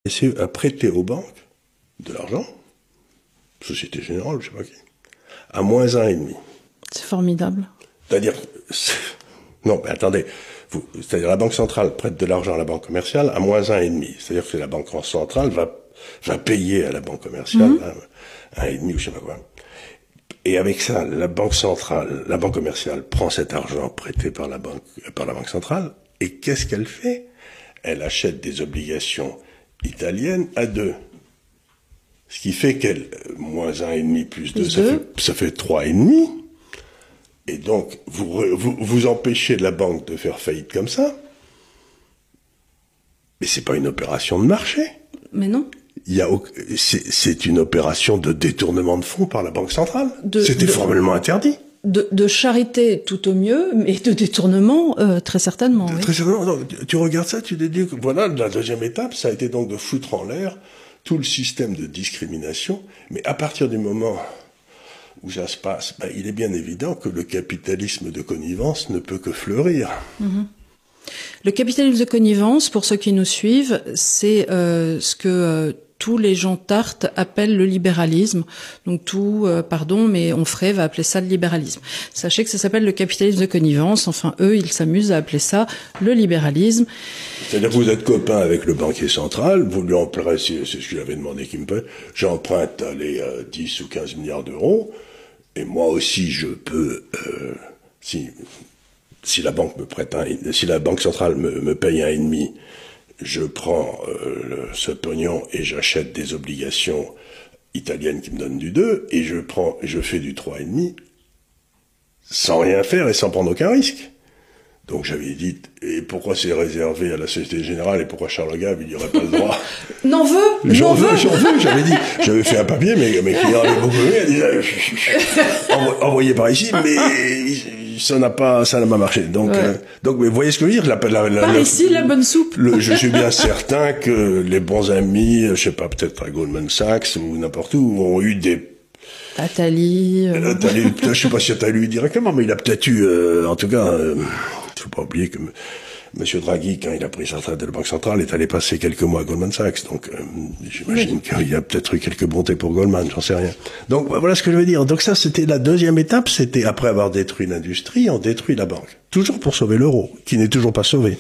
BCE a prêté aux banques de l'argent, Société Générale, je sais pas qui, à moins 1,5. C'est formidable. C'est-à-dire, non, mais attendez, c'est-à-dire la Banque centrale prête de l'argent à la banque commerciale à moins 1,5. C'est-à-dire que la Banque centrale va payer à la banque commerciale 1,5 ou je sais pas quoi. Et avec ça, la banque centrale, la banque commerciale prend cet argent prêté par la banque centrale, et qu'est-ce qu'elle fait? Elle achète des obligations italiennes à 2. Ce qui fait qu'elle, moins 1,5 plus 2, ça fait 3,5. Et donc, vous empêchez la banque de faire faillite comme ça. Mais c'est pas une opération de marché. Mais non. C'est une opération de détournement de fonds par la Banque centrale. C'était formellement interdit. De charité tout au mieux, mais de détournement très certainement. Oui. Très certainement. Donc, tu regardes ça, tu déduis que voilà, la deuxième étape, ça a été donc de foutre en l'air tout le système de discrimination. Mais à partir du moment où ça se passe, il est bien évident que le capitalisme de connivence ne peut que fleurir. Mm-hmm. Le capitalisme de connivence, pour ceux qui nous suivent, c'est ce que tous les gens tartes appellent le libéralisme. Donc mais Onfray va appeler ça le libéralisme. Sachez que ça s'appelle le capitalisme de connivence. Enfin, eux, ils s'amusent à appeler ça le libéralisme. C'est-à-dire que vous êtes copain avec le banquier central, vous lui empruntez, c'est ce que j'avais demandé qu'il me paye, j'emprunte 10 ou 15 milliards d'euros, et moi aussi je peux, si la banque me prête si la banque centrale me paye 1,5, je prends ce pognon et j'achète des obligations italiennes qui me donnent du 2, et je fais du 3,5 sans rien faire et sans prendre aucun risque. Donc j'avais dit, et pourquoi c'est réservé à la Société Générale, et pourquoi Charles Gave, il n'y aurait pas le droit? J'en veux, j'avais dit, j'avais fait un papier, mais qui avait beaucoup aimé, elle disait, envoyé par ici, mais ça n'a pas marché. Donc, mais vous voyez ce que je veux dire? Par ici, la bonne soupe. Je suis bien certain que les bons amis, je sais pas, peut-être à Goldman Sachs ou n'importe où, ont eu des Attali. Je sais pas si t'as lu directement, mais il a peut-être eu, en tout cas, faut pas oublier que Monsieur Draghi, quand il a pris sa retraite de la Banque centrale, est allé passer quelques mois à Goldman Sachs. Donc, j'imagine qu'il y a peut-être eu quelques bontés pour Goldman, j'en sais rien. Donc, voilà ce que je veux dire. Donc ça, c'était la deuxième étape. C'était après avoir détruit l'industrie, on détruit la banque. Toujours pour sauver l'euro, qui n'est toujours pas sauvé.